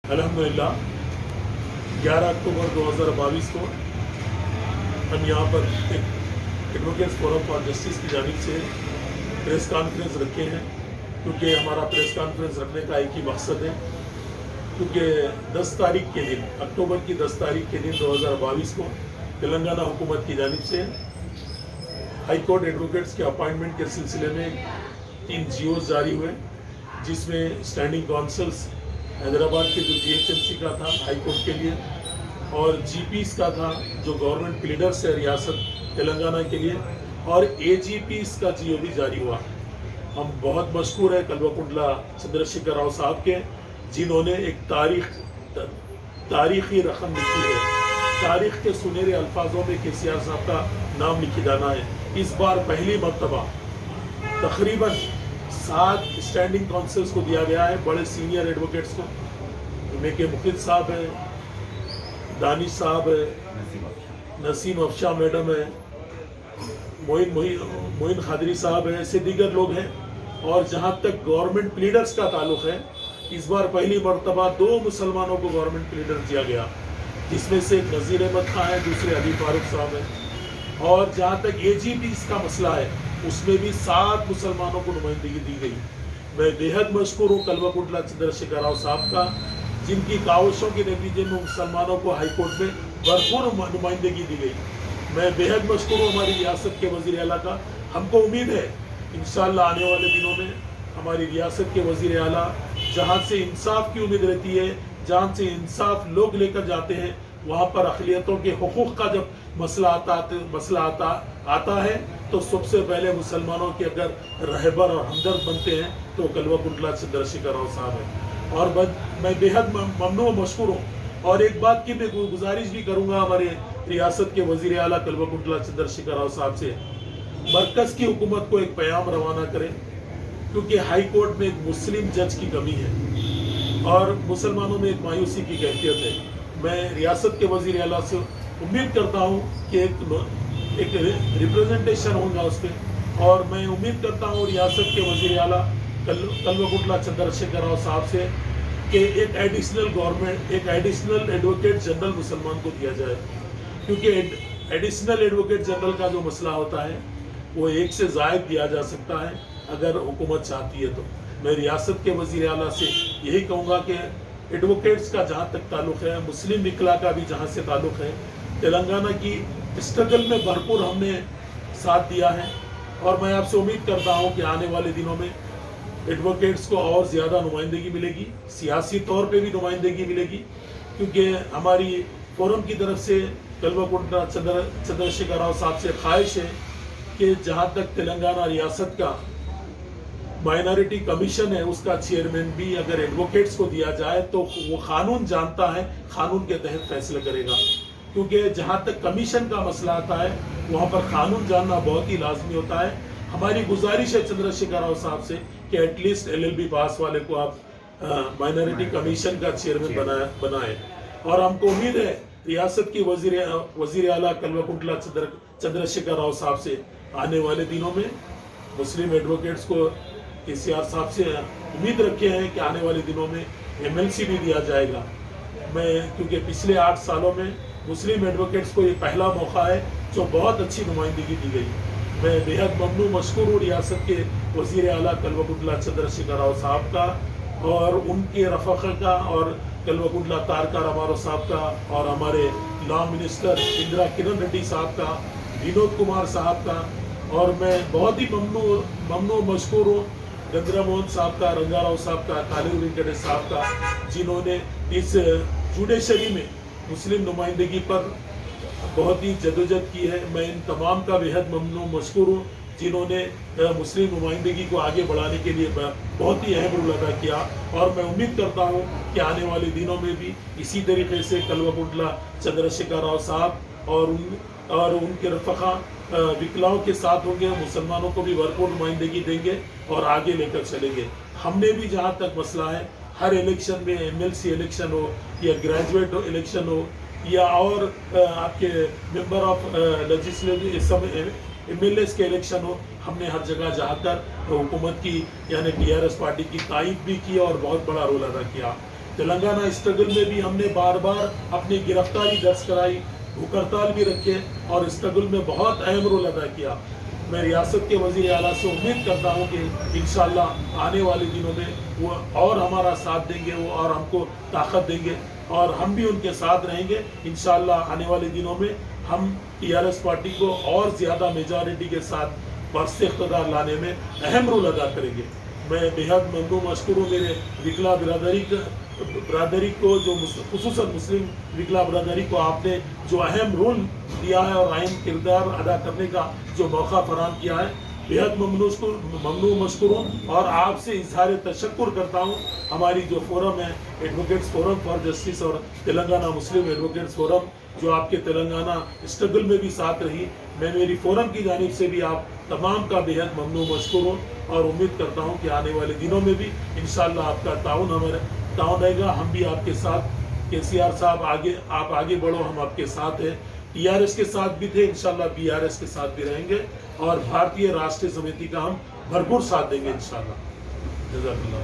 अल्हम्दुलिल्लाह 11 अक्टूबर 2022 को हम यहाँ पर एक एडवोकेट्स फोरम फॉर जस्टिस की जानिब से प्रेस कॉन्फ्रेंस रखे हैं, क्योंकि हमारा प्रेस कॉन्फ्रेंस रखने का एक ही मकसद है, क्योंकि 10 तारीख के दिन, अक्टूबर की 10 तारीख के दिन 2022 को तेलंगाना हुकूमत की जानिब से हाई कोर्ट एडवोकेट्स के अपॉइंटमेंट के सिलसिले में 3 जीओ जारी हुए, जिसमें स्टैंडिंग काउंसिल्स हैदराबाद के जो जीएचएमसी का था हाई कोर्ट के लिए, और जीपीस का था जो गवर्नमेंट प्लीडर्स है रियासत तेलंगाना के लिए, और एजीपीस का जीओ भी जारी हुआ। हम बहुत मशहूर है कल्वकुंडला चंद्रशेखर राव साहब के, जिन्होंने एक तारीखी रकम लिखी है। तारीख के सुनहरे अल्फाजों में केसीआर साहब का नाम लिखी जाना है। इस बार पहली मरतबा तकरीबन 7 स्टैंडिंग काउंसिल्स को दिया गया है, बड़े सीनियर एडवोकेट्स को। इनमें के मुखिद साहब है, दानिश साहब है, नसीम अफशा मैडम है, मोइन खादरी साहब है, ऐसे दीगर लोग हैं। और जहाँ तक गवर्नमेंट प्लीडर्स का ताल्लुक है, इस बार पहली मरतबा 2 मुसलमानों को गवर्नमेंट प्लीडर दिया गया, जिसमें से एक नज़ीर अहमद खां है, दूसरे अली फारूक साहब हैं। और जहाँ तक एजीपीस का मसला है, उसमें भी 7 मुसलमानों को नुमाइंदगी दी गई। मैं बेहद मशहूर हूँ कल्वकुंडला चंद्रशेखर राव साहब का, जिनकी काविशों के नतीजे में मुसलमानों को हाई कोर्ट में भरपूर नुमाइंदगी दी गई। मैं बेहद मशहूर हूँ हमारी रियासत के वज़ीर आला का। हमको उम्मीद है इंशाअल्लाह आने वाले दिनों में हमारी रियासत के वज़ीर आला, जहाँ से इंसाफ की उम्मीद रहती है, जहाँ से इंसाफ लोग लेकर जाते हैं, वहाँ पर अक़लियतों के हुकूक़ का जब मसला आता है तो सबसे पहले मुसलमानों के अगर रहबर और हमदर्द बनते हैं तो कल्वकुंडला चंद्रशेखर राव साहब हैं। और मैं बेहद ममनू मशहूर हूँ। और एक बात की मैं गुजारिश भी करूँगा हमारे रियासत के वज़ीर आला कल्वकुंडला चंद्रशेखर राव साहब से, मरकज़ की हुकूमत को एक पैगाम रवाना करें, क्योंकि हाई कोर्ट में एक मुस्लिम जज की कमी है और मुसलमानों में एक मायूसी की कैफियत है। मैं रियासत के वज़ीर आला से उम्मीद करता हूँ कि एक रिप्रेजेंटेशन होगा उस पर, और मैं उम्मीद करता हूँ रियासत के वज़ीर आला कल्वकुंडला चंद्रशेखर राव साहब से कि एक एडिशनल एडवोकेट जनरल मुसलमान को दिया जाए, क्योंकि एडिशनल एडवोकेट जनरल का जो मसला होता है वो एक से ज़ायद दिया जा सकता है अगर हुकूमत चाहती है तो। मैं रियासत के वज़ीर आला से यही कहूँगा कि एडवोकेट्स का जहाँ तक ताल्लुक़ है, मुस्लिम निकला का भी जहाँ से ताल्लुक़ है, तेलंगाना की स्ट्रगल में भरपूर हमने साथ दिया है। और मैं आपसे उम्मीद करता हूँ कि आने वाले दिनों में एडवोकेट्स को और ज़्यादा नुमाइंदगी मिलेगी, सियासी तौर पे भी नुमाइंदगी मिलेगी, क्योंकि हमारी फोरम की तरफ से कल्वकुंडला चंद्रशेखर राव साहब से ख्वाहिश है कि जहाँ तक तेलंगाना रियासत का माइनॉरिटी कमीशन है, उसका चेयरमैन भी अगर एडवोकेट्स को दिया जाए तो वो कानून जानता है, कानून के तहत फैसला करेगा। क्योंकि जहाँ तक कमीशन का मसला आता है वहाँ पर कानून जानना बहुत ही लाजमी होता है। हमारी गुजारिश है चंद्रशेखर राव साहब से कि एटलीस्ट LLB पास वाले को आप माइनॉरिटी कमीशन का चेयरमैन बनाए। और हमको उम्मीद है रियासत की वज़ीर आला कल्वकुंडला चंद्रशेखर राव साहब से आने वाले दिनों में मुस्लिम एडवोकेट्स को केसीआर साहब से उम्मीद रखे हैं कि आने वाले दिनों में MLC भी दिया जाएगा। क्योंकि पिछले 8 सालों में मुस्लिम एडवोकेट्स को ये पहला मौका है जो बहुत अच्छी नुमाइंदगी दी गई। मैं बेहद ममनू मशकूर हूँ रियासत के वज़ीर आला कल्वकुंडला चंद्रशेखर राव साहब का और उनके रफ़ाक़ा का, और कल्वकुंडला तारका रामाराव साहब का, और हमारे लॉ मिनिस्टर इंदिरा किरण रेड्डी साहब का, विनोद कुमार साहब का। और मैं बहुत ही ममनू मशकूर हूँ गंगरा मोहन साहब का, रंगाराव साहब का, काली वेंकटेश साहब का, जिन्होंने इस जुडिशरी में मुस्लिम नुमाइंदगी पर बहुत ही जदोजहद की है। मैं इन तमाम का बेहद ममनू मशकूर हूँ जिन्होंने मुस्लिम नुमाइंदगी को आगे बढ़ाने के लिए बहुत ही अहम रोल अदा किया। और मैं उम्मीद करता हूँ कि आने वाले दिनों में भी इसी तरीके से कल्वकुंडला चंद्रशेखर राव साहब और उनके रफ़ाक़ा विकलाओं के साथ होंगे, मुसलमानों को भी भरपूर नुमाइंदगी देंगे और आगे लेकर चलेंगे। हमने भी जहाँ तक मसला है, हर इलेक्शन में MLC इलेक्शन हो या ग्रेजुएट इलेक्शन हो या और आपके मेंबर ऑफ लेजिस्लेटिव MLAs के इलेक्शन हो, हमने हर जगह जाकर हुकूमत की यानी TRS पार्टी की तायद भी की और बहुत बड़ा रोल अदा किया। تلنگانہ اسٹرگل میں بھی ہم نے بار بار اپنی گرفتاری درج کرائی، بھوک ہڑتال بھی رکھے اور اسٹرگل میں بہت اہم رول ادا کیا۔ میں ریاست کے وزیر اعلیٰ سے امید کرتا ہوں کہ انشاءاللہ آنے والے دنوں میں وہ اور ہمارا ساتھ دیں گے، وہ اور ہم کو طاقت دیں گے اور ہم بھی ان کے ساتھ رہیں گے۔ انشاءاللہ آنے والے دنوں میں ہم TRS پارٹی کو اور زیادہ میجارٹی کے ساتھ برسر اقتدار لانے میں اہم رول ادا کریں گے۔ میں بہت ممنون مشکور ہوں میرے وکلا برادری کو، جو خصوصاً مسلم وکلا برادری کو آپ نے جو اہم رول دیا ہے اور اہم کردار ادا کرنے کا جو موقع فراہم کیا ہے، بہت ممنون مشکور ہوں اور آپ سے اظہار تشکر کرتا ہوں۔ ہماری جو فورم ہے ایڈوکیٹس فورم فار جسٹس اور تلنگانہ مسلم ایڈوکیٹس فورم، جو آپ کے تلنگانہ اسٹرگل میں بھی ساتھ رہی، میں میری فورم کی جانب سے بھی آپ تمام کا بہت ممنون مشکور ہوں اور امید کرتا ہوں کہ آنے والے دنوں میں بھی انشاءاللہ آپ کا تعاون رہے گا۔ ہم بھی آپ کے ساتھ، KCR صاحب آپ آگے بڑھو، ہم آپ کے ساتھ ہیں۔ TRS کے ساتھ بھی تھے، انشاءاللہ BRS کے ساتھ بھی رہیں گے اور بھارتیہ راشٹریہ سمیتی کا ہم بھرپور ساتھ دیں گے انشاءاللہ۔ جزاک اللہ۔